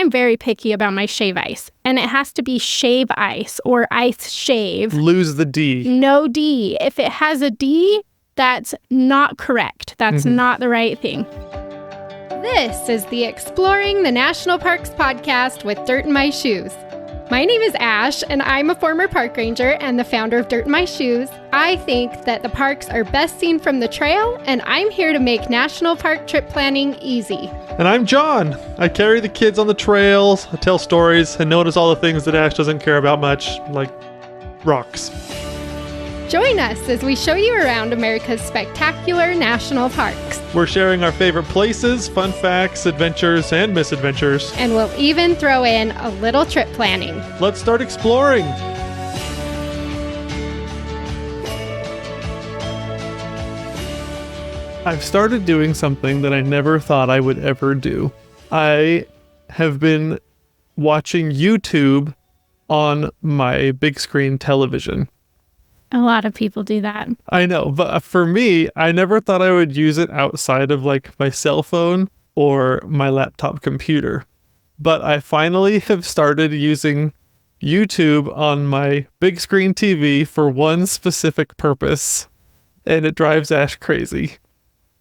I'm very picky about my shave ice, and it has to be shave ice or ice shave. Lose the D. No D. If it has a D, that's not correct. That's not the right thing. This is the Exploring the National Parks podcast with Dirt in My Shoes. My name is Ash, and I'm a former park ranger and the founder of Dirt in My Shoes. I think that the parks are best seen from the trail, and I'm here to make national park trip planning easy. And I'm John. I carry the kids on the trails, I tell stories, and notice all the things that Ash doesn't care about much, like rocks. Join us as we show you around America's spectacular national parks. We're sharing our favorite places, fun facts, adventures, and misadventures. And we'll even throw in a little trip planning. Let's start exploring. I've started doing something that I never thought I would ever do. I have been watching YouTube on my big screen television. A lot of people do that. I know, but for me, I never thought I would use it outside of like my cell phone or my laptop computer. But I finally have started using YouTube on my big screen TV for one specific purpose, and it drives Ash crazy.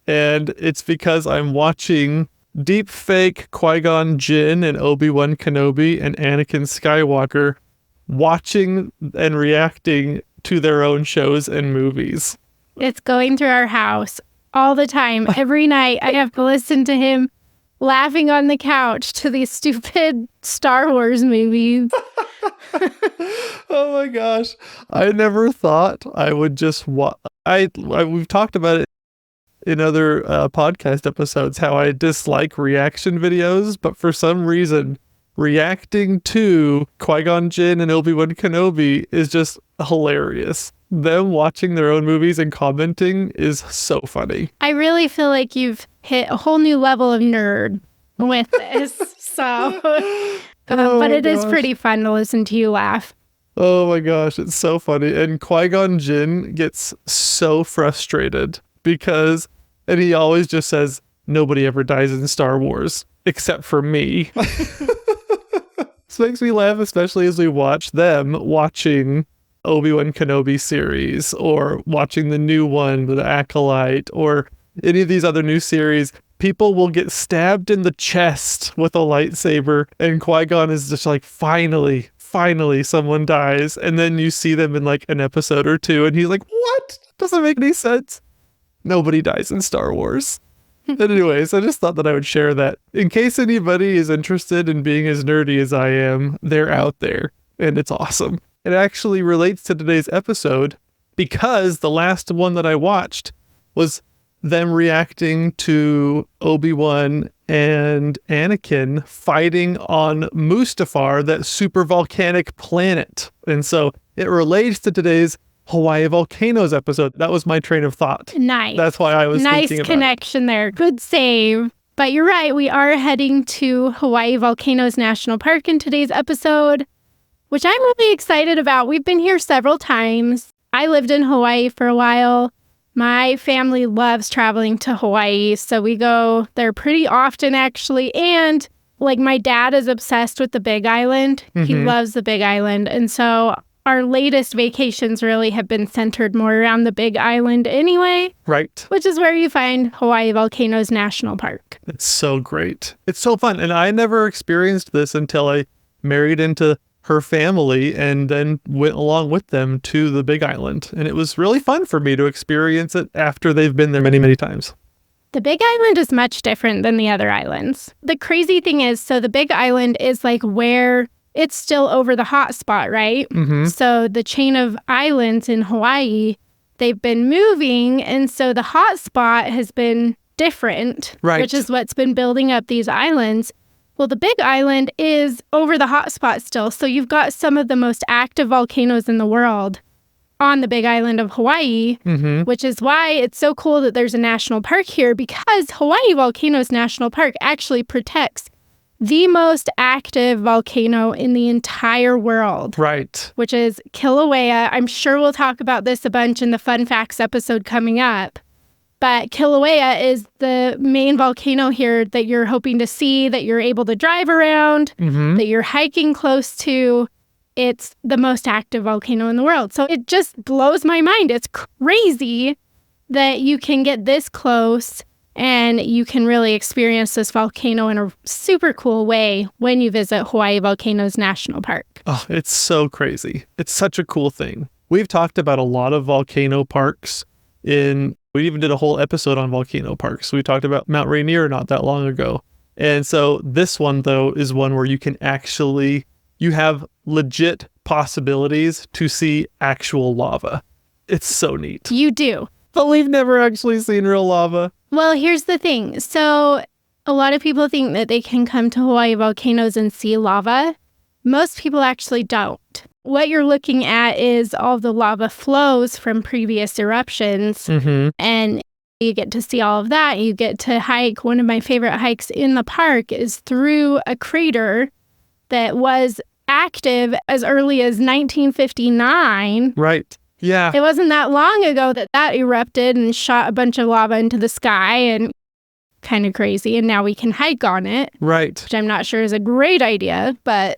And it's because I'm watching deep fake Qui-Gon Jinn and Obi-Wan Kenobi and Anakin Skywalker watching and reacting to their own shows and movies. It's going through our house all the time. Every night I have to listen to him laughing on the couch to these stupid Star Wars movies. Oh my gosh. I never thought I would just watch. We've talked about it in other podcast episodes, how I dislike reaction videos, but for some reason, reacting to Qui-Gon Jinn and Obi-Wan Kenobi is just hilarious. Them watching their own movies and commenting is so funny. I really feel like you've hit a whole new level of nerd with this. But it is pretty fun to listen to you laugh. Oh my gosh, it's so funny. And Qui-Gon Jinn gets so frustrated because, and he always just says, nobody ever dies in Star Wars except for me. This makes me laugh, especially as we watch them watching Obi-Wan Kenobi series or watching the new one, The Acolyte, or any of these other new series. People will get stabbed in the chest with a lightsaber, and Qui-Gon is just like, finally, someone dies. And then you see them in like an episode or two, and he's like, what? Doesn't make any sense. Nobody dies in Star Wars. But anyways, I just thought that I would share that. In case anybody is interested in being as nerdy as I am, they're out there, and it's awesome. It actually relates to today's episode because the last one that I watched was them reacting to Obi-Wan and Anakin fighting on Mustafar, that super volcanic planet. And so it relates to today's Hawai'i Volcanoes episode. That was my train of thought. Nice. That's why I was thinking about it. Nice connection there. Good save. But you're right. We are heading to Hawai'i Volcanoes National Park in today's episode, which I'm really excited about. We've been here several times. I lived in Hawaii for a while. My family loves traveling to Hawaii, so we go there pretty often, actually. And like my dad is obsessed with the Big Island. He loves the Big Island. And so our latest vacations really have been centered more around the Big Island anyway. Right. Which is where you find Hawai'i Volcanoes National Park. It's so great. It's so fun. And I never experienced this until I married into her family and then went along with them to the Big Island. And it was really fun for me to experience it after they've been there many, many times. The Big Island is much different than the other islands. The crazy thing is, so the Big Island is like where it's still over the hot spot, right? So the chain of islands in Hawaii, they've been moving, and so the hot spot has been different, which is what's been building up these islands. Well, the Big Island is over the hot spot still, so you've got some of the most active volcanoes in the world on the Big Island of Hawaii, which is why it's so cool that there's a national park here, because Hawai'i Volcanoes National Park actually protects the most active volcano in the entire world. Right. Which is Kilauea. I'm sure we'll talk about this a bunch in the Fun Facts episode coming up. But Kilauea is the main volcano here that you're hoping to see, that you're able to drive around, that you're hiking close to. It's the most active volcano in the world. So it just blows my mind. It's crazy that you can get this close and you can really experience this volcano in a super cool way when you visit Hawai'i Volcanoes National Park. Oh, it's so crazy. It's such a cool thing. We've talked about a lot of volcano parks we even did a whole episode on volcano parks. We talked about Mount Rainier not that long ago. And so this one, though, is one where you can you have legit possibilities to see actual lava. It's so neat. You do. But we've never actually seen real lava. Well, here's the thing. So a lot of people think that they can come to Hawai'i volcanoes and see lava. Most people actually don't. What you're looking at is all the lava flows from previous eruptions. And you get to see all of that. You get to hike. One of my favorite hikes in the park is through a crater that was active as early as 1959. Right. Yeah. It wasn't that long ago that erupted and shot a bunch of lava into the sky, and kind of crazy. And now we can hike on it. Right. Which I'm not sure is a great idea, but...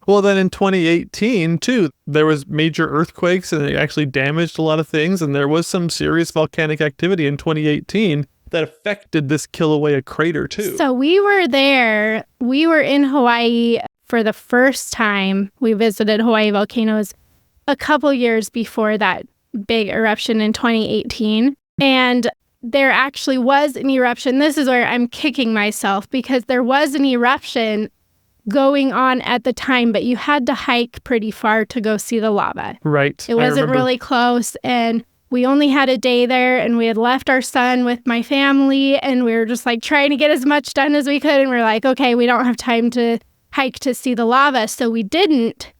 Well, then in 2018, too, there was major earthquakes and it actually damaged a lot of things. And there was some serious volcanic activity in 2018 that affected this Kilauea crater, too. So we were there. We were in Hawaii for the first time. We visited Hawai'i volcanoes a couple years before that big eruption in 2018. And there actually was an eruption. This is where I'm kicking myself because there was an eruption going on at the time, but you had to hike pretty far to go see the lava. Right. It wasn't really close, and we only had a day there, and we had left our son with my family, and we were just like trying to get as much done as we could, and we're like, okay, we don't have time to hike to see the lava, so we didn't.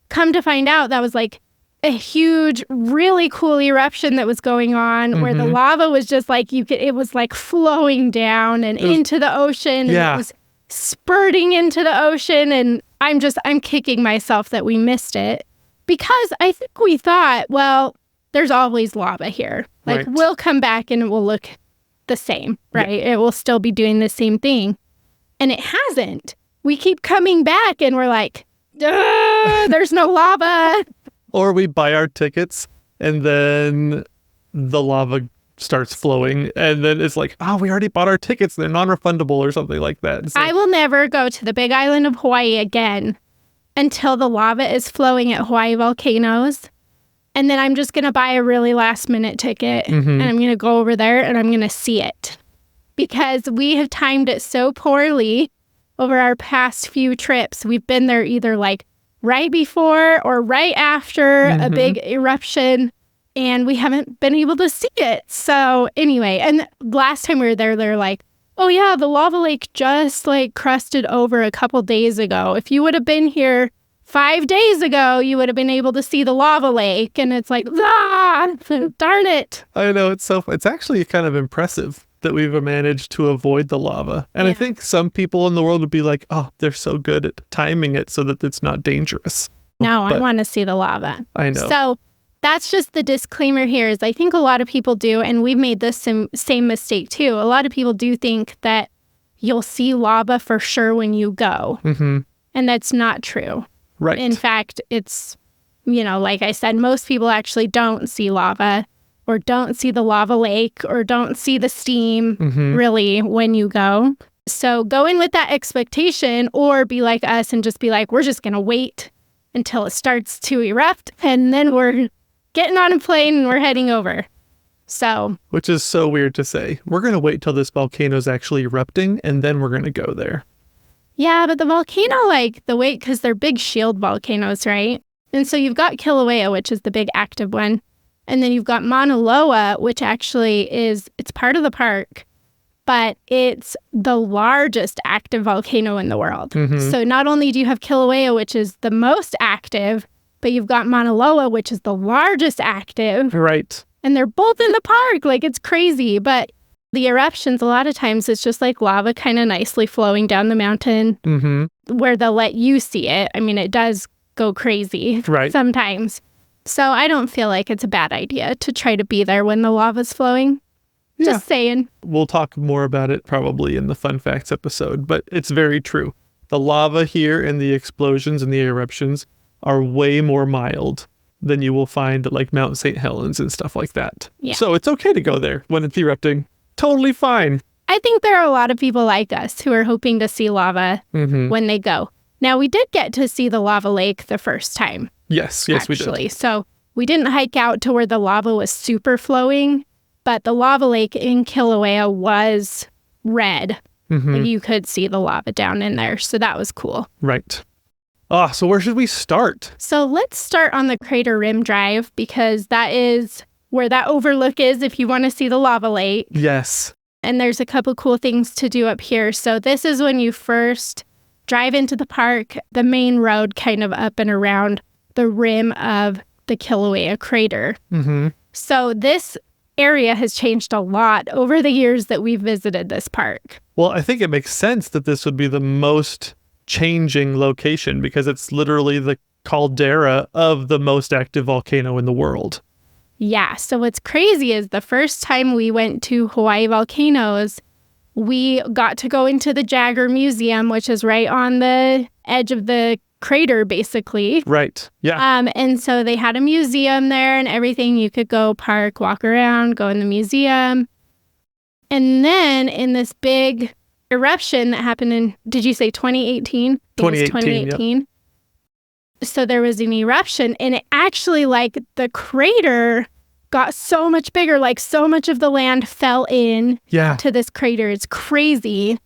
Come to find out, that was like a huge, really cool eruption that was going on where the lava was just like, it was like flowing down and into the ocean, and it was spurting into the ocean, and I'm kicking myself that we missed it because I think we thought, well, there's always lava here. Like, we'll come back and it will look the same, right? Yeah. It will still be doing the same thing. And it hasn't. We keep coming back and we're like, there's no lava. Or we buy our tickets and then the lava starts flowing, and then it's like, we already bought our tickets, they're non-refundable or something like that. So, I will never go to the big island of Hawaii again until the lava is flowing at Hawai'i volcanoes, and then I'm just going to buy a really last minute ticket and I'm going to go over there and I'm going to see it, because we have timed it so poorly over our past few trips. We've been there either like right before or right after a big eruption, and we haven't been able to see it. So anyway, and last time we were there, they're like, oh yeah, the lava lake just like crusted over a couple days ago. If you would have been here 5 days ago, you would have been able to see the lava lake. And it's like, darn it. I know, it's actually kind of impressive that we've managed to avoid the lava. And I think some people in the world would be like, they're so good at timing it so that it's not dangerous. No, I want to see the lava. I know. So that's just the disclaimer here, is I think a lot of people do, and we've made this same mistake too. A lot of people do think that you'll see lava for sure when you go. And that's not true. Right. In fact, it's, like I said, most people actually don't see lava or don't see the lava lake or don't see the steam really when you go. So go in with that expectation, or be like us and just be like, we're just going to wait until it starts to erupt, and then we're getting on a plane and we're heading over. So, which is so weird to say. We're going to wait till this volcano is actually erupting and then we're going to go there. Yeah, but the volcano, because they're big shield volcanoes, right? And so you've got Kilauea, which is the big active one. And then you've got Mauna Loa, which actually it's part of the park, but it's the largest active volcano in the world. So not only do you have Kilauea, which is the most active, but you've got Mauna Loa, which is the largest active. Right. And they're both in the park. Like, it's crazy. But the eruptions, a lot of times, it's just like lava kind of nicely flowing down the mountain where they'll let you see it. I mean, it does go crazy sometimes. So I don't feel like it's a bad idea to try to be there when the lava's flowing. Just saying. We'll talk more about it probably in the fun facts episode, but it's very true. The lava here and the explosions and the eruptions are way more mild than you will find at like Mount St. Helens and stuff like that. Yeah. So it's okay to go there when it's erupting. Totally fine. I think there are a lot of people like us who are hoping to see lava when they go. Now, we did get to see the lava lake the first time. Yes, actually. we did. So we didn't hike out to where the lava was super flowing, but the lava lake in Kilauea was red. You could see the lava down in there. So that was cool. Right. So where should we start? So let's start on the Crater Rim Drive because that is where that overlook is if you want to see the lava lake. Yes. And there's a couple cool things to do up here. So this is when you first drive into the park, the main road kind of up and around the rim of the Kilauea crater. So this area has changed a lot over the years that we've visited this park. Well, I think it makes sense that this would be the most changing location because it's literally the caldera of the most active volcano in the world. Yeah, so what's crazy is the first time we went to Hawai'i Volcanoes, we got to go into the Jagger Museum, which is right on the edge of the crater, basically. Right, yeah. And so they had a museum there and everything. You could go park, walk around, go in the museum. And then in this big eruption that happened in, did you say 2018? 2018. Yep. So there was an eruption and it actually like the crater got so much bigger, like so much of the land fell in to this crater. It's crazy.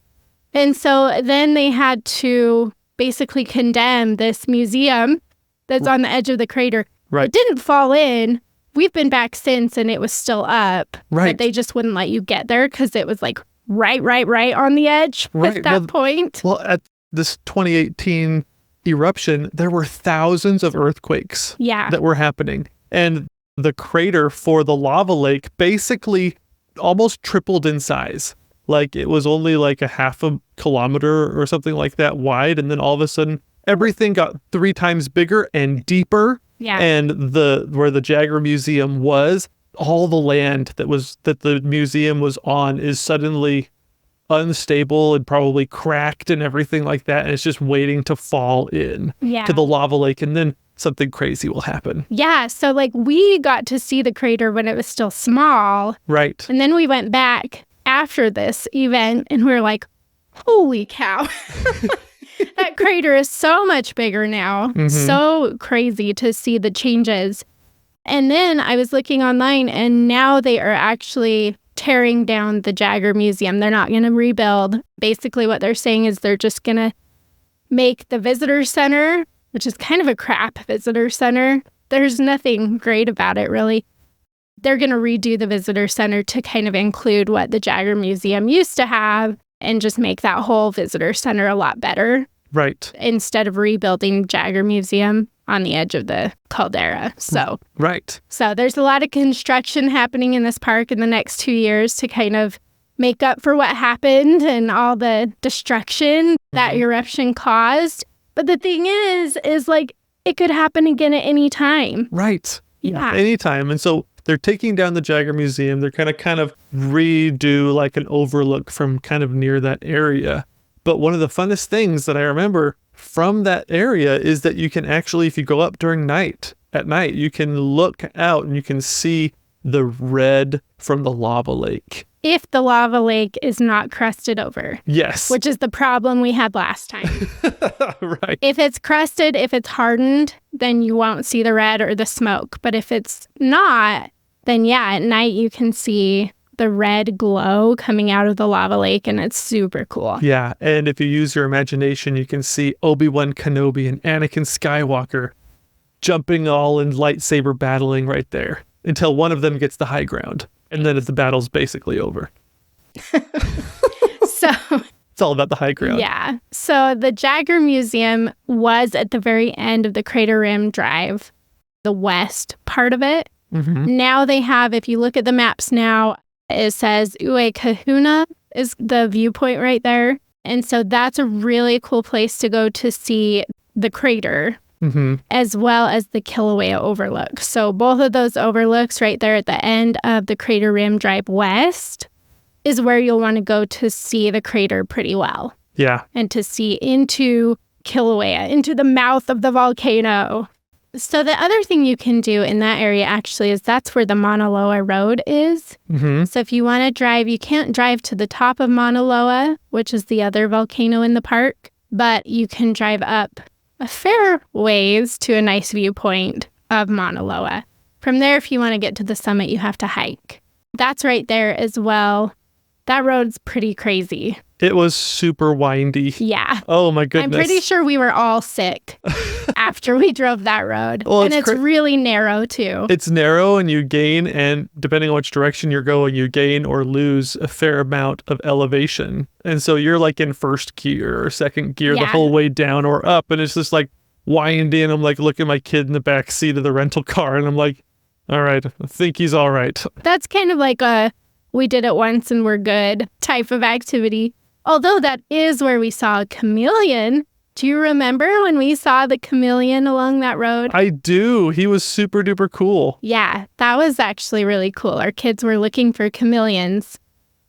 And so then they had to basically condemn this museum that's on the edge of the crater. Right. It didn't fall in. We've been back since and it was still up. Right. But they just wouldn't let you get there because it was like right on the edge at that point. Well, at this 2018 eruption, there were thousands of earthquakes that were happening. And the crater for the lava lake basically almost tripled in size. Like it was only like a half a kilometer or something like that wide. And then all of a sudden, everything got 3 times bigger and deeper. Yeah. And where the Jagger Museum was, all the land that the museum was on is suddenly unstable and probably cracked and everything like that. And it's just waiting to fall in to the lava lake. And then something crazy will happen. Yeah. So like we got to see the crater when it was still small. Right. And then we went back after this event and we were like, holy cow. That crater is so much bigger now. So crazy to see the changes. And then I was looking online and now they are actually tearing down the Jagger Museum. They're not going to rebuild. Basically what they're saying is they're just going to make the visitor center, which is kind of a crap visitor center. There's nothing great about it, really. They're going to redo the visitor center to kind of include what the Jagger Museum used to have and just make that whole visitor center a lot better. Right. Instead of rebuilding Jagger Museum on the edge of the caldera. So there's a lot of construction happening in this park in the next 2 years to kind of make up for what happened and all the destruction that eruption caused. But the thing is like it could happen again at any time. Right. Yeah. Anytime. And so they're taking down the Jagger Museum. They're kind of redo like an overlook from kind of near that area. But one of the funnest things that I remember from that area is that you can actually, if you go up at night, you can look out and you can see the red from the lava lake. If the lava lake is not crusted over. Yes. Which is the problem we had last time. Right. If it's crusted, if it's hardened, then you won't see the red or the smoke. But if it's not, then at night you can see the red glow coming out of the lava lake, and it's super cool. Yeah, and if you use your imagination, you can see Obi-Wan Kenobi and Anakin Skywalker jumping all in lightsaber battling right there until one of them gets the high ground. And then the battle's basically over. So it's all about the high ground. Yeah. So the Jagger Museum was at the very end of the Crater Rim Drive, the west part of it. Now they have, if you look at the maps now, it says Ue Kahuna is the viewpoint right there. And so that's a really cool place to go to see the crater. as well as the Kilauea overlook. So both of those overlooks right there at the end of the Crater Rim Drive West is where you'll want to go to see the crater pretty well. Yeah. And to see into Kilauea, into the mouth of the volcano. So the other thing you can do in that area actually is that's where the Mauna Loa Road is. So if you want to drive, you can't drive to the top of Mauna Loa, which is the other volcano in the park, but you can drive up a fair ways to a nice viewpoint of Mauna Loa. From there, if you want to get to the summit, you have to hike. That's right there as well. That road's pretty crazy. It was super windy. Yeah. Oh, my goodness. I'm pretty sure we were all sick after we drove that road. Well, and it's really narrow, too. It's narrow, and you gain, and depending on which direction you're going, you gain or lose a fair amount of elevation. And so you're like in first gear or second gear the whole way down or up. And it's just like windy. And I'm like looking at my kid in the back seat of the rental car. And I'm like, all right, I think he's all right. That's kind of like a we did it once and we're good type of activity. Although that is where we saw a chameleon. Do you remember when we saw the chameleon along that road? I do. He was super duper cool. Yeah, that was actually really cool. Our kids were looking for chameleons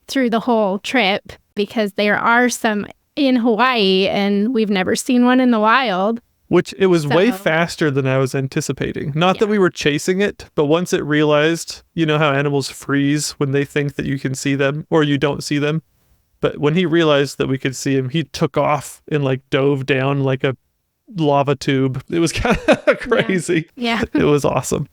through the whole trip because there are some in Hawaii and we've never seen one in the wild. Which it was way faster than I was anticipating. Not that we were chasing it, but once it realized, you know how animals freeze when they think that you can see them or you don't see them. But when he realized that we could see him, he took off and like dove down like a lava tube. It was kind of crazy. Yeah. It was awesome.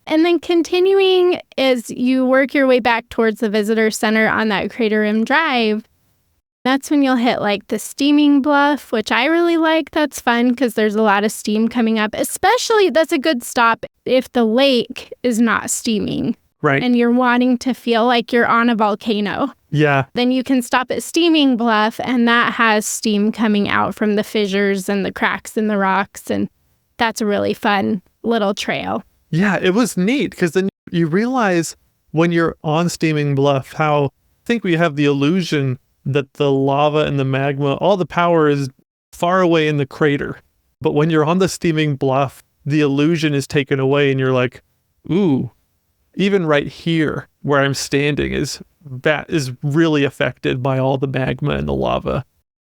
And then continuing as you work your way back towards the visitor center on that Crater Rim Drive, that's when you'll hit like the steaming bluff, which I really like. That's fun because there's a lot of steam coming up. Especially, that's a good stop if the lake is not steaming. Right. And you're wanting to feel like you're on a volcano. Yeah. Then you can stop at Steaming Bluff, and that has steam coming out from the fissures and the cracks in the rocks. And that's a really fun little trail. Yeah, it was neat because then you realize when you're on Steaming Bluff how I think we have the illusion that the lava and the magma, all the power is far away in the crater. But when you're on the Steaming Bluff, the illusion is taken away and you're like, ooh, even right here where I'm standing is really affected by all the magma and the lava.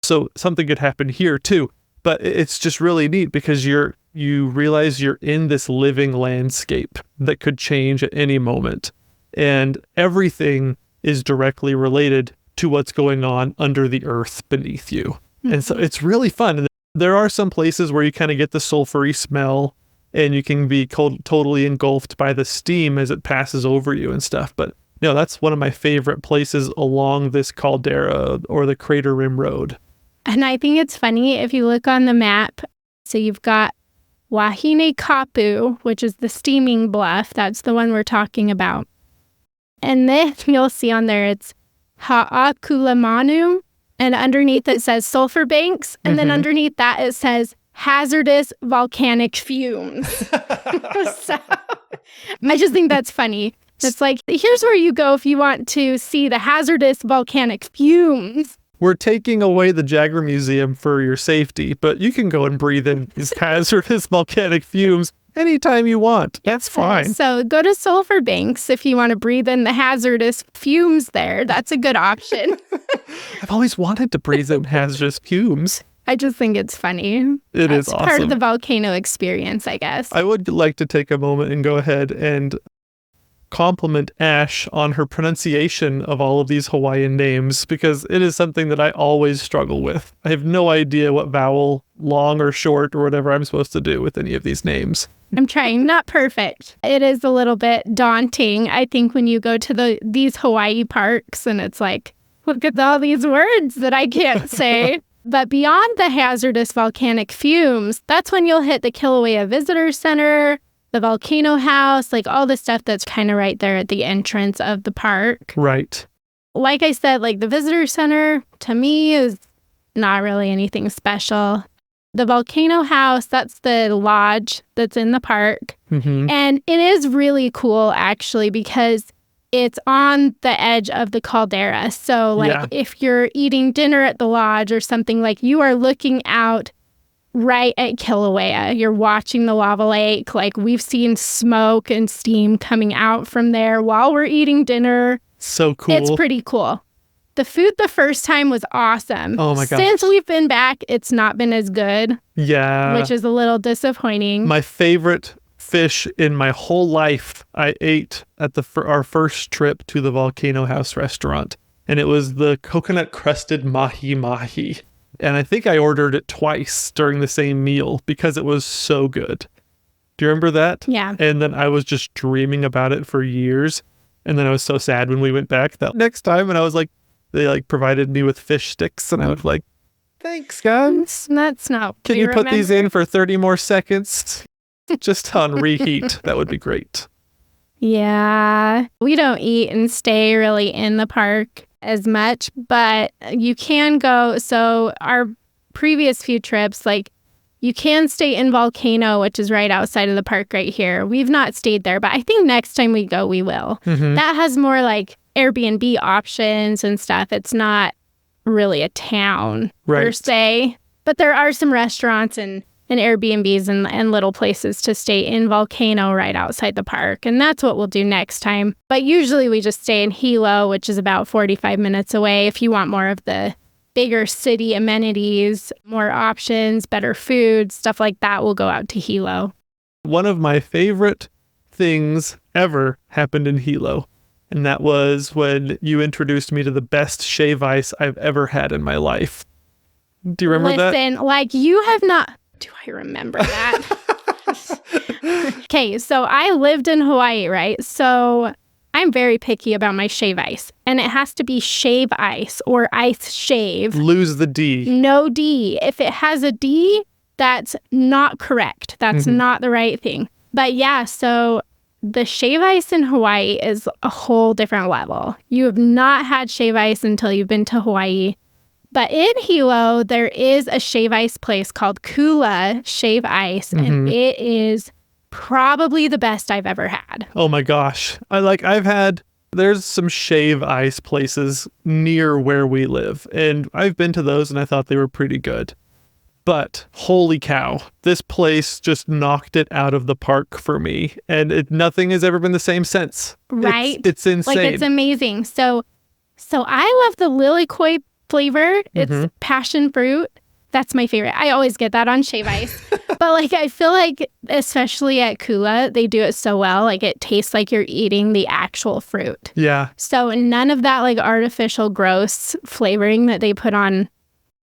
So something could happen here too. But it's just really neat because you realize you're in this living landscape that could change at any moment. And everything is directly related to what's going on under the earth beneath you. And so it's really fun. And there are some places where you kind of get the sulfury smell and you can be totally engulfed by the steam as it passes over you and stuff. But that's one of my favorite places along this caldera or the Crater Rim Road. And I think it's funny if you look on the map. So you've got Wahine Kapu, which is the steaming bluff. That's the one we're talking about. And then you'll see on there it's Ha'akulamanu, and underneath it says sulfur banks, and then underneath that it says hazardous volcanic fumes. So I just think that's funny. It's like, here's where you go if you want to see the hazardous volcanic fumes. We're taking away the Jagger Museum for your safety, but you can go and breathe in these hazardous volcanic fumes anytime you want. That's fine. So go to Sulfur Banks if you want to breathe in the hazardous fumes there. That's a good option. I've always wanted to breathe in hazardous fumes. I just think it's funny. It is awesome. It's part of the volcano experience, I guess. I would like to take a moment and go ahead and compliment Ash on her pronunciation of all of these Hawaiian names because it is something that I always struggle with. I have no idea what vowel, long or short or whatever I'm supposed to do with any of these names. I'm trying. Not perfect. It is a little bit daunting, I think, when you go to these Hawaii parks and it's like, look at all these words that I can't say. But beyond the hazardous volcanic fumes, that's when you'll hit the Kilauea Visitor Center, the Volcano House, like all the stuff that's kind of right there at the entrance of the park. Right. Like I said, like the Visitor Center, to me, is not really anything special. The Volcano House, that's the lodge that's in the park. And it is really cool, actually, because it's on the edge of the caldera. So, if you're eating dinner at the lodge or something, like you are looking out right at Kilauea. You're watching the lava lake. Like, we've seen smoke and steam coming out from there while we're eating dinner. So cool. It's pretty cool. The food the first time was awesome. Oh my gosh. Since we've been back, it's not been as good. Yeah. Which is a little disappointing. My favorite fish in my whole life, I ate at our first trip to the Volcano House restaurant. And it was the coconut crusted mahi-mahi. And I think I ordered it twice during the same meal because it was so good. Do you remember that? Yeah. And then I was just dreaming about it for years. And then I was so sad when we went back that next time. And I was like, they like provided me with fish sticks. And I was like, thanks, guys. That's not. Can you put these in for 30 more seconds? Just on reheat. That would be great. Yeah. We don't eat and stay really in the park as much, but you can go. So our previous few trips, like, you can stay in Volcano, which is right outside of the park right here. We've not stayed there, but I think next time we go, we will. Mm-hmm. That has more like Airbnb options and stuff. It's not really a town per se, but there are some restaurants and Airbnbs and little places to stay in Volcano right outside the park. And that's what we'll do next time. But usually we just stay in Hilo, which is about 45 minutes away. If you want more of the bigger city amenities, more options, better food, stuff like that, we'll go out to Hilo. One of my favorite things ever happened in Hilo. And that was when you introduced me to the best shave ice I've ever had in my life. Do you remember that? Listen, like, you have not... Do I remember that? Okay, so I lived in Hawaii, right? So I'm very picky about my shave ice. And it has to be shave ice or ice shave. Lose the D. No D. If it has a D, that's not correct. That's not the right thing. But yeah, so the shave ice in Hawaii is a whole different level. You have not had shave ice until you've been to Hawaii. But in Hilo, there is a shave ice place called Kula Shave Ice, and it is probably the best I've ever had. Oh my gosh. There's some shave ice places near where we live, and I've been to those and I thought they were pretty good. But holy cow, this place just knocked it out of the park for me, and nothing has ever been the same since. Right? It's insane. Like, it's amazing. So I love the lilikoi flavor. It's passion fruit. That's my favorite. I always get that on shave ice. But like, I feel like, especially at Kula, they do it so well. Like, it tastes like you're eating the actual fruit. Yeah. So none of that like artificial gross flavoring that they put on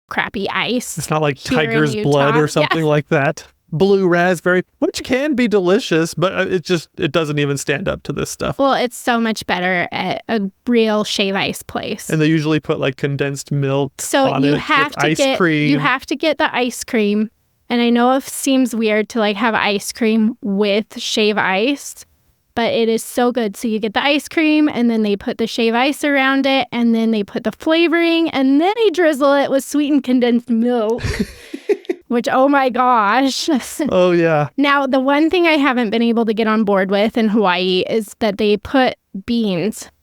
crappy ice. It's not like tiger's blood or something like that. Blue raspberry, which can be delicious, but it doesn't even stand up to this stuff. Well, it's so much better at a real shave ice place. And they usually put like condensed milk on you it have with to ice get cream. You have to get the ice cream. And I know it seems weird to like have ice cream with shave ice, but it is so good. So you get the ice cream, and then they put the shave ice around it, and then they put the flavoring, and then they drizzle it with sweetened condensed milk. Which, oh my gosh. Oh, yeah. Now, the one thing I haven't been able to get on board with in Hawaii is that they put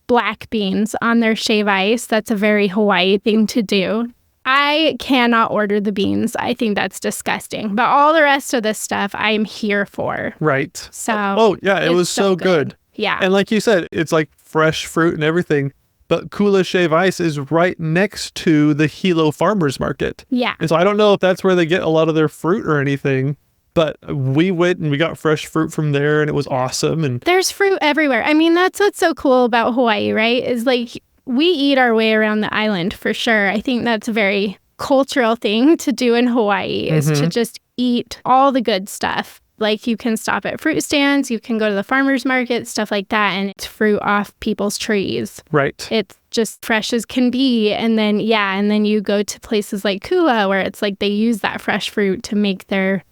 black beans, on their shave ice. That's a very Hawaii thing to do. I cannot order the beans. I think that's disgusting. But all the rest of this stuff, I'm here for. Right. So. Oh, yeah. It was so good. Yeah. And like you said, it's like fresh fruit and everything. But Kula Shave Ice is right next to the Hilo Farmers Market. Yeah. And so I don't know if that's where they get a lot of their fruit or anything, but we went and we got fresh fruit from there, and it was awesome. And there's fruit everywhere. I mean, that's what's so cool about Hawaii, right? Is like, we eat our way around the island for sure. I think that's a very cultural thing to do in Hawaii, is to just eat all the good stuff. Like, you can stop at fruit stands, you can go to the farmer's market, stuff like that, and it's fruit off people's trees. Right. It's just fresh as can be. And then, and then you go to places like Kula, where it's like they use that fresh fruit to make their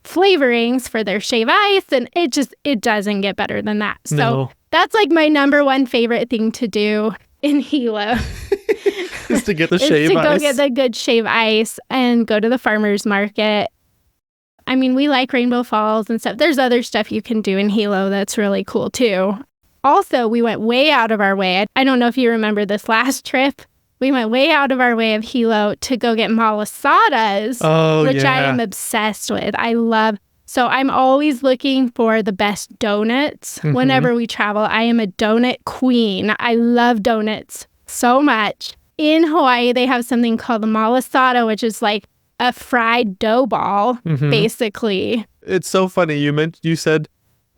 flavorings for their shave ice, and it doesn't get better than that. So that's like my number one favorite thing to do in Hilo. Is to get the shave ice. To go get the good shave ice and go to the farmer's market. I mean, we like Rainbow Falls and stuff. There's other stuff you can do in Hilo that's really cool too. Also, we went way out of our way. I don't know if you remember this last trip, we went way out of our way of Hilo to go get malasadas, which I am obsessed with. So I'm always looking for the best donuts whenever we travel. I am a donut queen. I love donuts so much. In Hawaii, they have something called the malasada, which is like a fried dough ball, basically. It's so funny. You said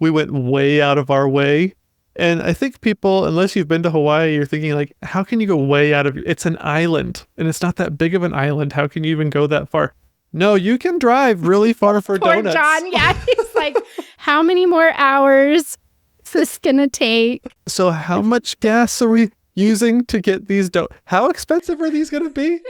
we went way out of our way. And I think people, unless you've been to Hawaii, you're thinking like, how can you go way out of it's an island and it's not that big of an island. How can you even go that far? No, you can drive really far for Poor donuts. John, yeah. He's like, how many more hours is this going to take? So how much gas are we using to get these donuts? How expensive are these going to be?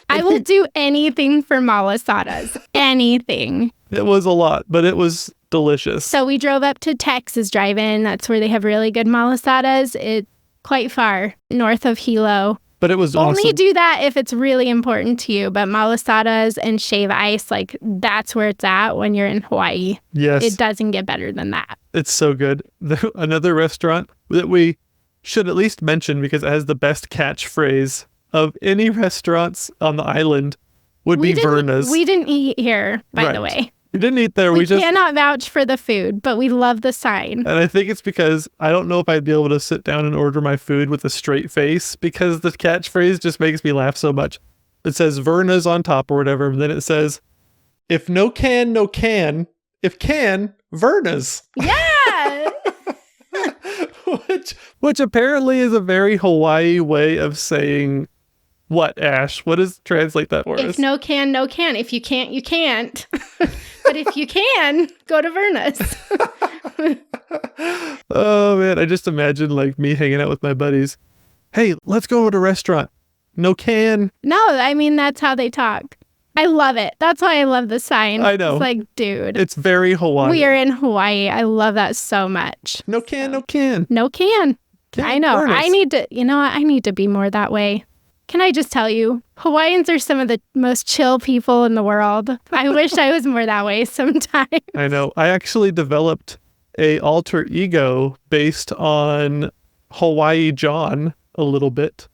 I will do anything for malasadas. Anything. It was a lot, but it was delicious. So we drove up to Texas Drive-In. That's where they have really good malasadas. It's quite far north of Hilo. But it was awesome. Only do that if it's really important to you. But malasadas and shave ice, like that's where it's at when you're in Hawaii. Yes. It doesn't get better than that. It's so good. Another restaurant that we should at least mention because it has the best catchphrase of any restaurants on the island would be Verna's. We didn't eat here, by the way. We didn't eat there. We just cannot vouch for the food, but we love the sign. And I think it's because I don't know if I'd be able to sit down and order my food with a straight face because the catchphrase just makes me laugh so much. It says Verna's on top or whatever, and then it says, if no can, no can. If can, Verna's. Yeah! which apparently is a very Hawaii way of saying what, Ash? What does translate that for us? If no can, no can. If you can't, you can't. But if you can, go to Verna's. Oh, man. I just imagine like me hanging out with my buddies. Hey, let's go to a restaurant. No can. No, I mean, that's how they talk. I love it. That's why I love the sign. I know. It's like, dude. It's very Hawaiian. We are in Hawaii. I love that so much. No can, no can. No can. I know. Verna's. I need to, I need to be more that way. Can I just tell you, Hawaiians are some of the most chill people in the world. I wish I was more that way sometime. I know. I actually developed a alter ego based on Hawaii John a little bit.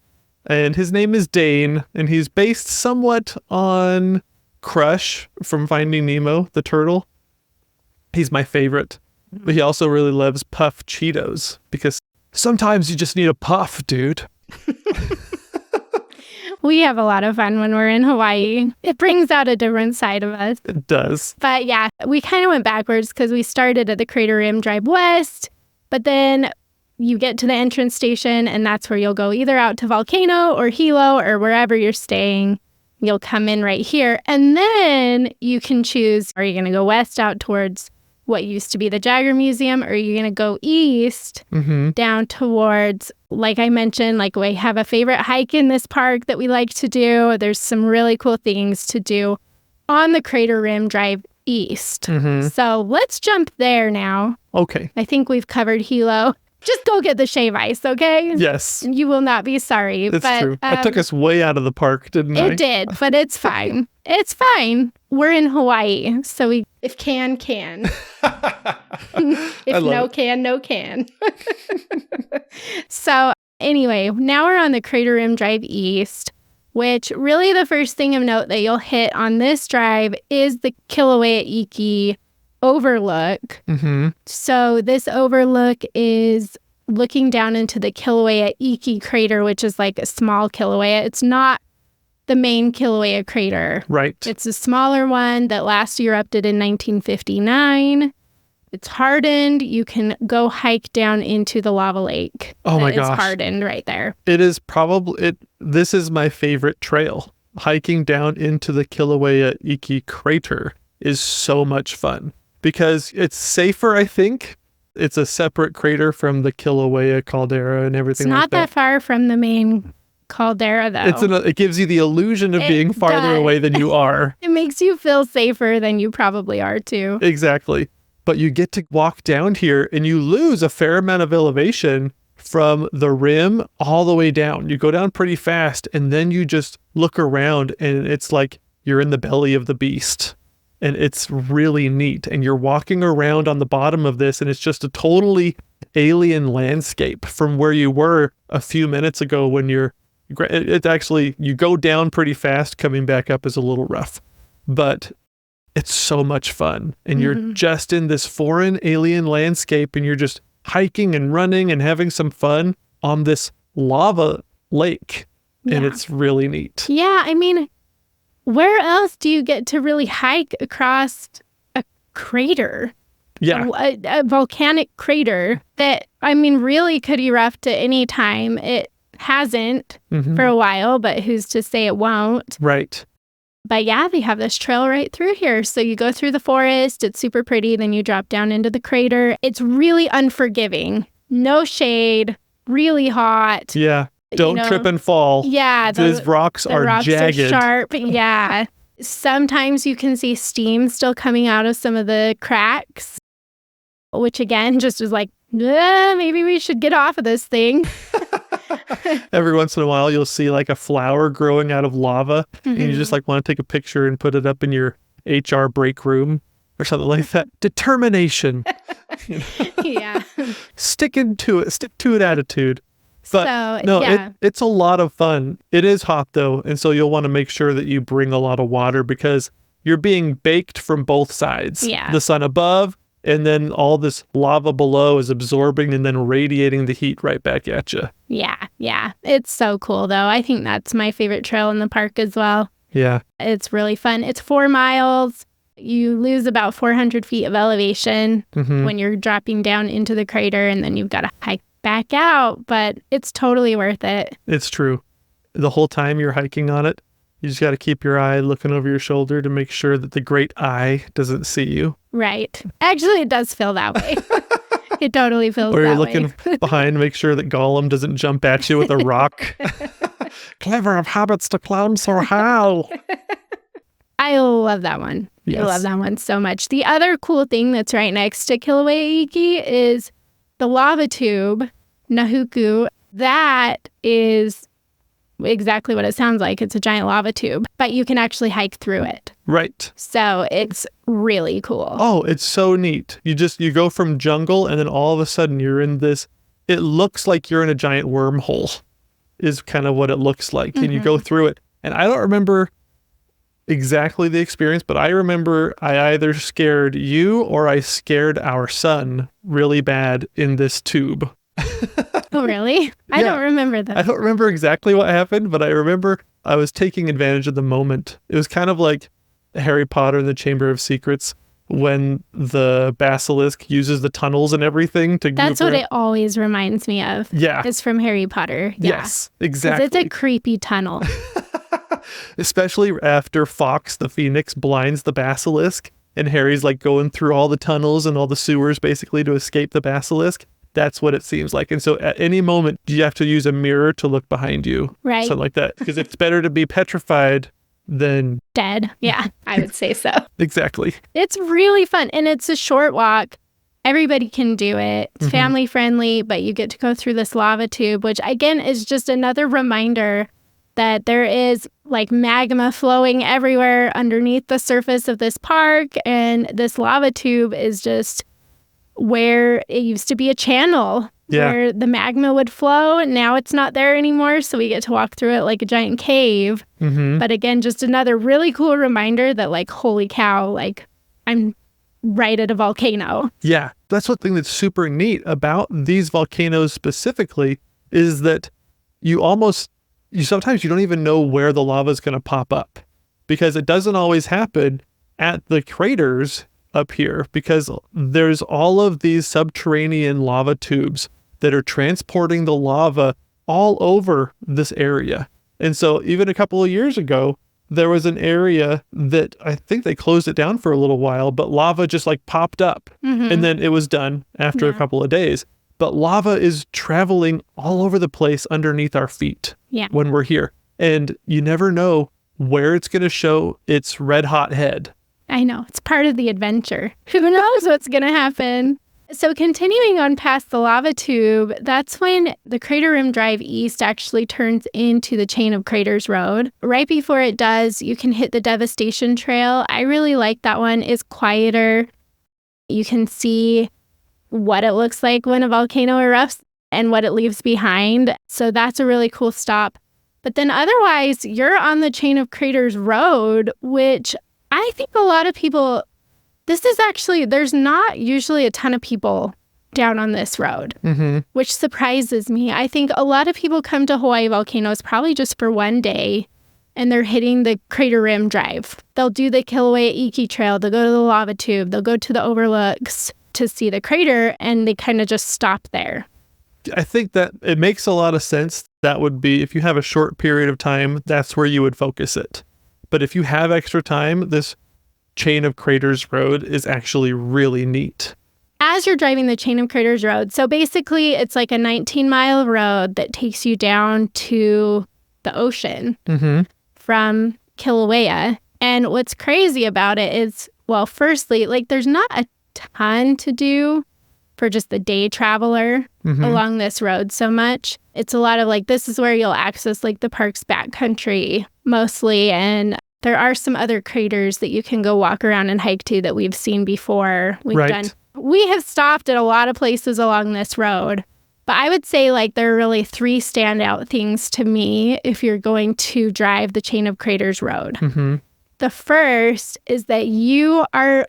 And his name is Dane, and he's based somewhat on Crush from Finding Nemo, the turtle. He's my favorite. But he also really loves puff Cheetos because sometimes you just need a puff, dude. We have a lot of fun when we're in Hawaii. It brings out a different side of us. It does. But yeah, we kind of went backwards because we started at the Crater Rim Drive West, but then you get to the entrance station and that's where you'll go either out to Volcano or Hilo or wherever you're staying. You'll come in right here and then you can choose, are you going to go west out towards what used to be the Jagger Museum, or are you going to go east down towards, like I mentioned, like we have a favorite hike in this park that we like to do. There's some really cool things to do on the Crater Rim Drive East. So let's jump there now. Okay. I think we've covered Hilo. Just go get the shave ice, okay? Yes. You will not be sorry. That's true. That took us way out of the park, didn't I? It did, but it's fine. It's fine. We're in Hawaii, so if can, can. If no can, no can. So anyway, now we're on the Crater Rim Drive East, which really the first thing of note that you'll hit on this drive is the Kilauea overlook. So this overlook is looking down into the Kilauea crater, which is like a small Kilauea. It's not the main Kilauea crater. Right. It's a smaller one that last erupted in 1959. It's hardened. You can go hike down into the lava lake. Oh my gosh. It's hardened right there. It is probably, this is my favorite trail. Hiking down into the Kilauea crater is so much fun. Because it's safer, I think. It's a separate crater from the Kilauea caldera and everything like that. It's not that far from the main caldera, though. It gives you the illusion of being farther away than you are. It makes you feel safer than you probably are, too. Exactly. But you get to walk down here and you lose a fair amount of elevation from the rim all the way down. You go down pretty fast and then you just look around and it's like you're in the belly of the beast. And it's really neat. And you're walking around on the bottom of this and it's just a totally alien landscape from where you were a few minutes ago when it's actually, you go down pretty fast, coming back up is a little rough, but it's so much fun. And you're just in this foreign alien landscape, and you're just hiking and running and having some fun on this lava lake. Yeah. And it's really neat. Yeah, I mean, where else do you get to really hike across a crater? Yeah. A volcanic crater that, I mean, really could erupt at any time. It hasn't for a while, but who's to say it won't? Right. But yeah, they have this trail right through here. So you go through the forest, it's super pretty, then you drop down into the crater. It's really unforgiving. No shade, really hot. Yeah. Don't trip and fall. Yeah. These rocks are jagged. Are sharp. Yeah. Sometimes you can see steam still coming out of some of the cracks, which again just is like, maybe we should get off of this thing. Every once in a while, you'll see like a flower growing out of lava, and you just like want to take a picture and put it up in your HR break room or something like that. Determination. Yeah. Stick to it attitude. But it's a lot of fun. It is hot though, and so you'll want to make sure that you bring a lot of water because you're being baked from both sides. Yeah. The sun above, and then all this lava below is absorbing and then radiating the heat right back at you. Yeah. It's so cool, though. I think that's my favorite trail in the park as well. Yeah. It's really fun. It's 4 miles. You lose about 400 feet of elevation when you're dropping down into the crater, and then you've got to hike back out, but it's totally worth it. It's true. The whole time you're hiking on it, you just got to keep your eye looking over your shoulder to make sure that the great eye doesn't see you. Right. Actually, it does feel that way. It totally feels that way. Or you're looking behind to make sure that Gollum doesn't jump at you with a rock. Clever of habits to climb so high. I love that one. Yes. I love that one so much. The other cool thing that's right next to Kilauea is the lava tube, Nahuku. That is exactly what it sounds like. It's a giant lava tube, but you can actually hike through it. Right. So it's really cool. Oh, it's so neat. You go from jungle, and then all of a sudden you're in this, it looks like you're in a giant wormhole is kind of what it looks like. And you go through it. And I don't remember exactly the experience, but I remember I either scared you or I scared our son really bad in this tube. Oh, really? I don't remember that. I don't remember exactly what happened, but I remember I was taking advantage of the moment. It was kind of like Harry Potter and the Chamber of Secrets when the basilisk uses the tunnels and everything to That's what it always reminds me of. Yeah. It's from Harry Potter. Yeah. Yes, exactly. It's a creepy tunnel. Especially after Fox the Phoenix blinds the basilisk and Harry's like going through all the tunnels and all the sewers basically to escape the basilisk. That's what it seems like. And so at any moment, you have to use a mirror to look behind you. Right. Something like that. Because it's better to be petrified than dead. Yeah, I would say so. Exactly. It's really fun. And it's a short walk. Everybody can do it. It's family friendly, but you get to go through this lava tube, which again is just another reminder that there is like magma flowing everywhere underneath the surface of this park. And this lava tube is just where it used to be a channel where the magma would flow. And now it's not there anymore. So we get to walk through it like a giant cave. But again, just another really cool reminder that like, holy cow, like I'm right at a volcano. Yeah. That's one thing that's super neat about these volcanoes specifically is that sometimes you don't even know where the lava is going to pop up because it doesn't always happen at the craters up here because there's all of these subterranean lava tubes that are transporting the lava all over this area. And so even a couple of years ago, there was an area that I think they closed it down for a little while, but lava just like popped up and then it was done after a couple of days. But lava is traveling all over the place underneath our feet when we're here. And you never know where it's going to show its red hot head. I know. It's part of the adventure. Who knows what's going to happen? So continuing on past the lava tube, that's when the Crater Rim Drive East actually turns into the Chain of Craters Road. Right before it does, you can hit the Devastation Trail. I really like that one. It's quieter. You can see what it looks like when a volcano erupts and what it leaves behind. So that's a really cool stop. But then otherwise, you're on the Chain of Craters Road, which I think a lot of people, there's not usually a ton of people down on this road, which surprises me. I think a lot of people come to Hawaii volcanoes probably just for one day, and they're hitting the Crater Rim Drive. They'll do the Kilauea Iki Trail, they'll go to the lava tube, they'll go to the overlooks to see the crater, and they kind of just stop there. I think that it makes a lot of sense. That would be, if you have a short period of time, that's where you would focus it. But if you have extra time, this Chain of Craters Road is actually really neat. As you're driving the Chain of Craters Road, so basically it's like a 19-mile road that takes you down to the ocean from Kilauea. And what's crazy about it is, well, firstly, like there's not a ton to do for just the day traveler along this road so much. It's a lot of like, this is where you'll access like the park's backcountry mostly. And there are some other craters that you can go walk around and hike to that we've seen before. We have stopped at a lot of places along this road. But I would say like there are really three standout things to me if you're going to drive the Chain of Craters Road. The first is that you are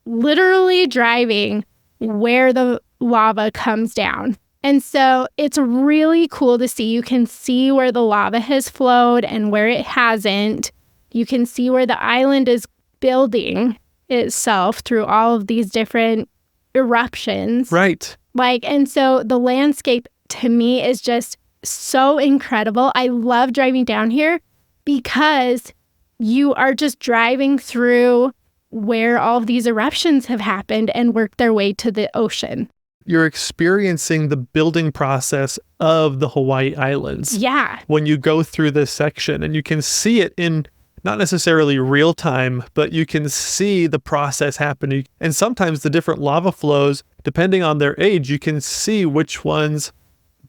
literally driving where the lava comes down. And so it's really cool to see. You can see where the lava has flowed and where it hasn't. You can see where the island is building itself through all of these different eruptions. Right. And so the landscape to me is just so incredible. I love driving down here because you are just driving through where all of these eruptions have happened and worked their way to the ocean. You're experiencing the building process of the Hawaii Islands. Yeah. When you go through this section, and you can see it in not necessarily real time, but you can see the process happening. And sometimes the different lava flows, depending on their age, you can see which ones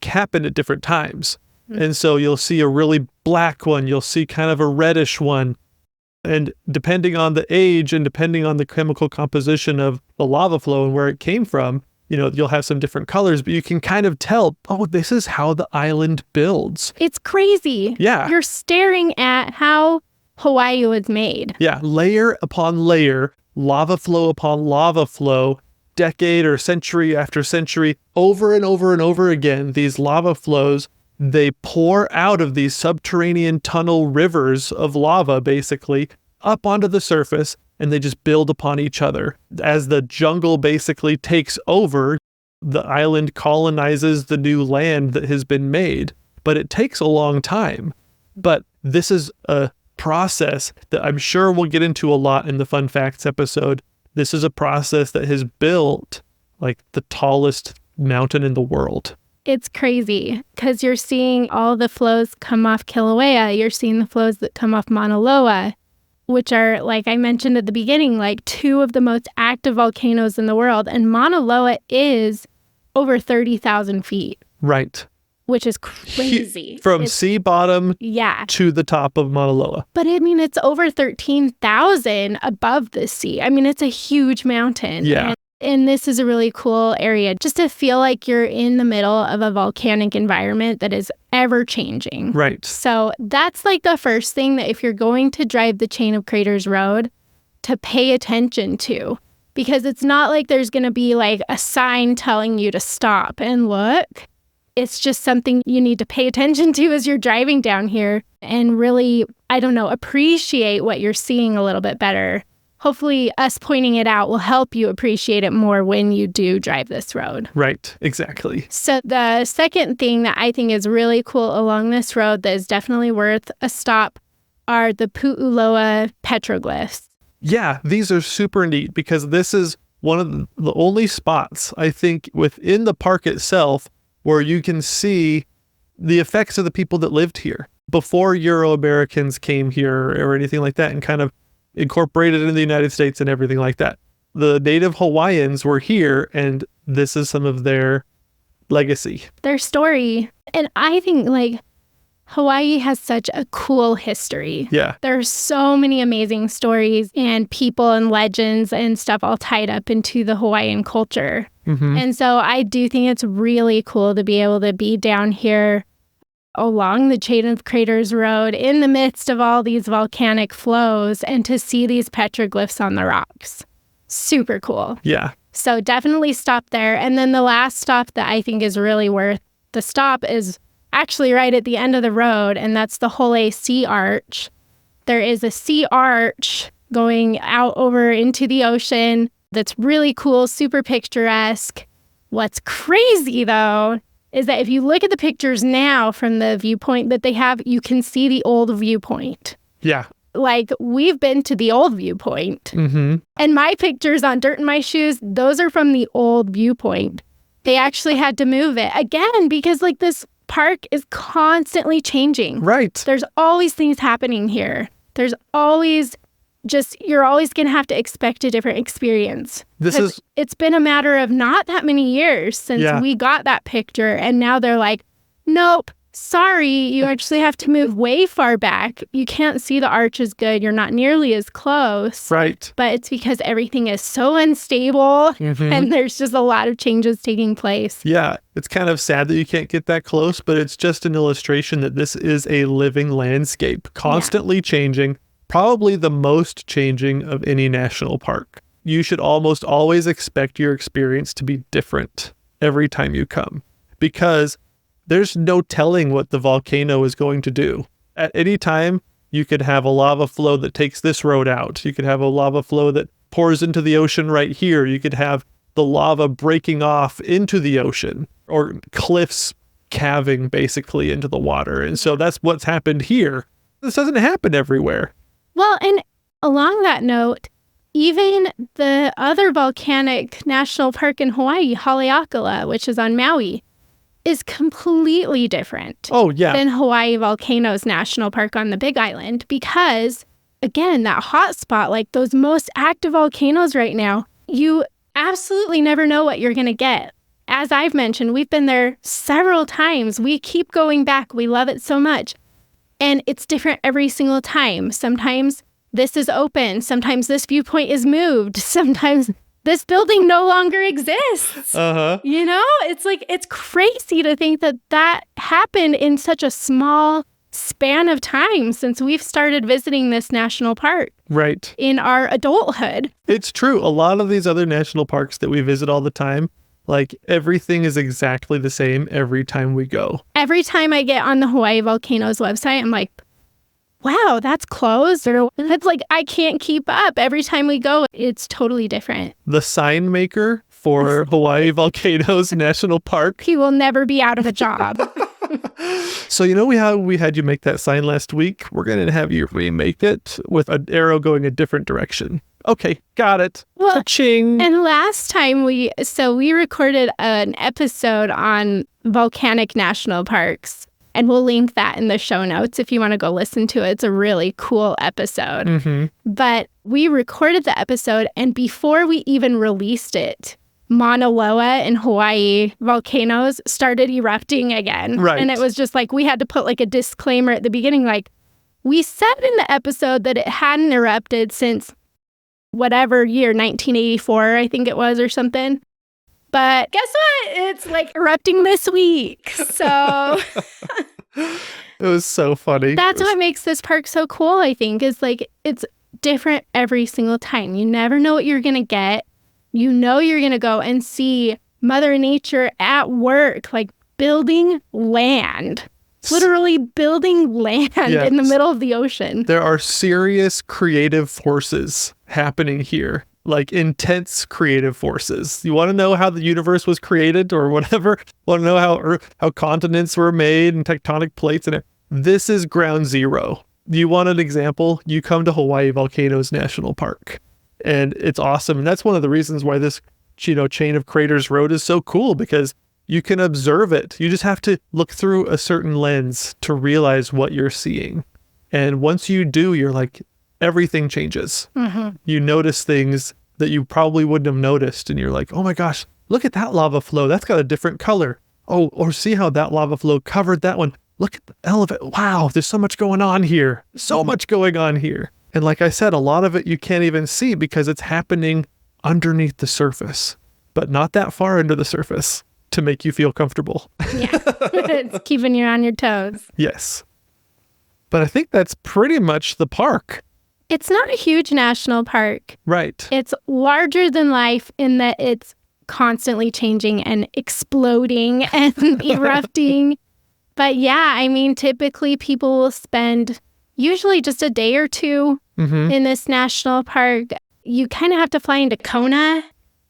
happen at different times. And so you'll see a really black one, you'll see kind of a reddish one. And depending on the age and depending on the chemical composition of the lava flow and where it came from, you'll have some different colors, but you can kind of tell, oh, this is how the island builds. It's crazy. Yeah. You're staring at how Hawaii was made. Yeah. Layer upon layer, lava flow upon lava flow, decade or century after century, over and over and over again, these lava flows, they pour out of these subterranean tunnel rivers of lava, basically, up onto the surface, and they just build upon each other. As the jungle basically takes over, the island colonizes the new land that has been made. But it takes a long time. But this is a process that I'm sure we'll get into a lot in the Fun Facts episode. This is a process that has built like the tallest mountain in the world. It's crazy because you're seeing all the flows come off Kilauea. You're seeing the flows that come off Mauna Loa, which are, like I mentioned at the beginning, like two of the most active volcanoes in the world. And Mauna Loa is over 30,000 feet. Right. Which is crazy. From sea bottom to the top of Mauna Loa. But I mean, it's over 13,000 above the sea. I mean, it's a huge mountain. Yeah. And this is a really cool area just to feel like you're in the middle of a volcanic environment that is ever changing. Right. So that's like the first thing that if you're going to drive the Chain of Craters Road, to pay attention to. Because it's not like there's going to be like a sign telling you to stop and look. It's just something you need to pay attention to as you're driving down here and really, appreciate what you're seeing a little bit better. Hopefully us pointing it out will help you appreciate it more when you do drive this road. Right, exactly. So the second thing that I think is really cool along this road that is definitely worth a stop are the Pu'uloa petroglyphs. Yeah, these are super neat because this is one of the only spots, I think, within the park itself where you can see the effects of the people that lived here before Euro-Americans came here or anything like that and kind of incorporated in the United States and everything like that. The native Hawaiians were here, and this is some of their legacy. Their story. And I think, Hawaii has such a cool history. Yeah. There are so many amazing stories and people and legends and stuff all tied up into the Hawaiian culture. And so I do think it's really cool to be able to be down here along the Chain of Craters Road in the midst of all these volcanic flows and to see these petroglyphs on the rocks. Super cool. Yeah. So definitely stop there. And then the last stop that I think is really worth the stop is actually right at the end of the road, and that's the Hole Sea Arch. There is a sea arch going out over into the ocean that's really cool, super picturesque. What's crazy, though, is that if you look at the pictures now from the viewpoint that they have, you can see the old viewpoint. Yeah. Like, we've been to the old viewpoint. And my pictures on Dirt in My Shoes, those are from the old viewpoint. They actually had to move it again because, like, this park is constantly changing. Right. There's always things happening here. There's always you're always going to have to expect a different experience. It's been a matter of not that many years since we got that picture. And now they're like, nope, sorry, you actually have to move way far back. You can't see the arch as good. You're not nearly as close. Right. But it's because everything is so unstable and there's just a lot of changes taking place. Yeah. It's kind of sad that you can't get that close, but it's just an illustration that this is a living landscape, constantly changing, probably the most changing of any national park. You should almost always expect your experience to be different every time you come because there's no telling what the volcano is going to do. At any time, you could have a lava flow that takes this road out. You could have a lava flow that pours into the ocean right here. You could have the lava breaking off into the ocean or cliffs calving basically into the water. And so that's what's happened here. This doesn't happen everywhere. Well, and along that note, even the other volcanic national park in Hawaii, Haleakala, which is on Maui, is completely different than Hawai'i Volcanoes National Park on the Big Island because, again, that hot spot, like those most active volcanoes right now, you absolutely never know what you're going to get. As I've mentioned, we've been there several times. We keep going back. We love it so much. And it's different every single time. Sometimes this is open. Sometimes this viewpoint is moved. Sometimes this building no longer exists. You know, it's like, it's crazy to think that that happened in such a small span of time since we've started visiting this national park. Right. In our adulthood. It's true. A lot of these other national parks that we visit all the time, like everything is exactly the same every time we go. Every time I get on the Hawai'i Volcanoes website, I'm like, wow, that's closed. Or it's like, I can't keep up. Every time we go, it's totally different. The sign maker for Hawai'i Volcanoes National Park. He will never be out of a job. So, you know, we had you make that sign last week. We're going to have you remake it with an arrow going a different direction. Okay, got it. Well, Cha-ching. And last time we recorded an episode on volcanic national parks, and we'll link that in the show notes if you want to go listen to it. It's a really cool episode. But we recorded the episode, and before we even released it, Mauna Loa in Hawaii volcanoes started erupting again. Right. And it was just like, we had to put like a disclaimer at the beginning, like, we said in the episode that it hadn't erupted since whatever year, 1984, I think it was, or something. But guess what? It's like erupting this week. So it was so funny. That's what makes this park so cool, I think, is like it's different every single time. You never know what you're going to get. You know you're going to go and see Mother Nature at work, like building land. Literally building land in the middle of the ocean. There are serious creative forces happening here, like intense creative forces. You want to know how the universe was created or whatever? Want to know how continents were made and tectonic plates and this is ground zero. You want an example? You come to Hawai'i Volcanoes National Park, and it's awesome. And that's one of the reasons why this, Chain of Craters Road is so cool, because you can observe it. You just have to look through a certain lens to realize what you're seeing. And once you do, you're like, everything changes. You notice things that you probably wouldn't have noticed. And you're like, oh my gosh, look at that lava flow. That's got a different color. Oh, or see how that lava flow covered that one. Look at the elevator. Wow, there's so much going on here. So much going on here. And like I said, a lot of it you can't even see because it's happening underneath the surface. but not that far under the surface to make you feel comfortable. Yeah. It's keeping you on your toes. Yes. But I think that's pretty much the park. It's not a huge national park. Right. It's larger than life in that it's constantly changing and exploding and erupting. But yeah, I mean, typically people will spend usually just a day or two in this national park. You kind of have to fly into Kona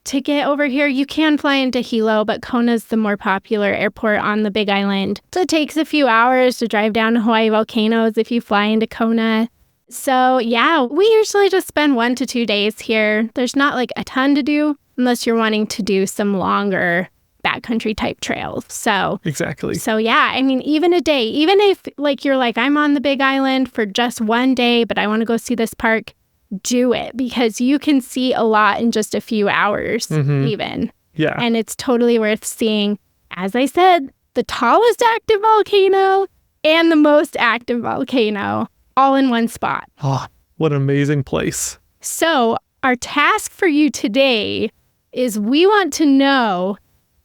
to get over here. You can fly into Hilo, but Kona's the more popular airport on the Big Island. So it takes a few hours to drive down to Hawai'i Volcanoes if you fly into Kona. So yeah, we usually just spend 1 to 2 days here. There's not like a ton to do unless you're wanting to do some longer backcountry type trails. So exactly. So yeah, I mean, even a day, even if like you're like, I'm on the Big Island for just 1 day, but I want to go see this park, do it because you can see a lot in just a few hours even. Yeah. And it's totally worth seeing. As I said, the tallest active volcano and the most active volcano all in one spot. Oh, what an amazing place. So our task for you today is we want to know,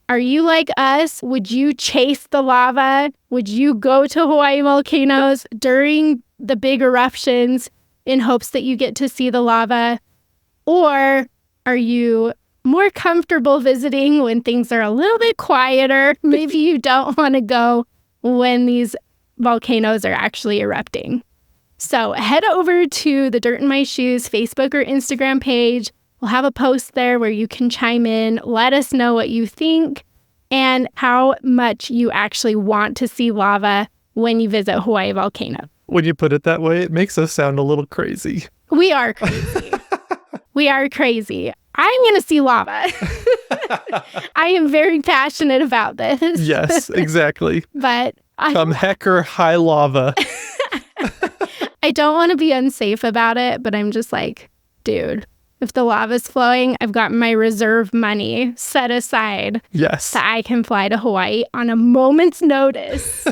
are you like us? Would you chase the lava? Would you go to Hawai'i volcanoes during the big eruptions in hopes that you get to see the lava? Or are you more comfortable visiting when things are a little bit quieter? Maybe you don't want to go when these volcanoes are actually erupting. So head over to the Dirt in My Shoes Facebook or Instagram page. We'll have a post there where you can chime in. Let us know what you think and how much you actually want to see lava when you visit Hawai'i Volcano. When you put it that way, it makes us sound a little crazy. We are crazy. We are crazy. I'm going to see lava. I am very passionate about this. Yes, exactly. But come heck or high lava. I don't want to be unsafe about it, but I'm just like, dude, if the lava's flowing, I've got my reserve money set aside. Yes. So I can fly to Hawaii on a moment's notice.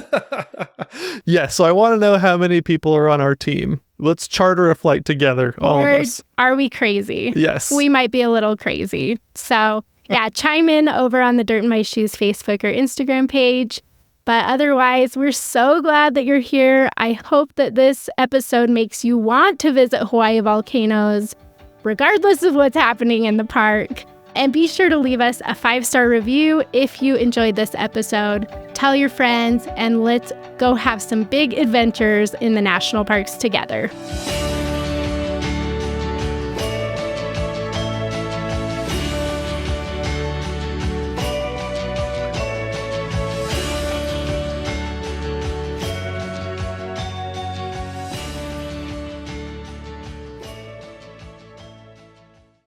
Yes. So I want to know how many people are on our team. Let's charter a flight together, all of us. Are we crazy? Yes. We might be a little crazy. So yeah, chime in over on the Dirt in My Shoes Facebook or Instagram page. But otherwise, we're so glad that you're here. I hope that this episode makes you want to visit Hawai'i Volcanoes, regardless of what's happening in the park. And be sure to leave us a 5-star review if you enjoyed this episode. Tell your friends, and let's go have some big adventures in the national parks together.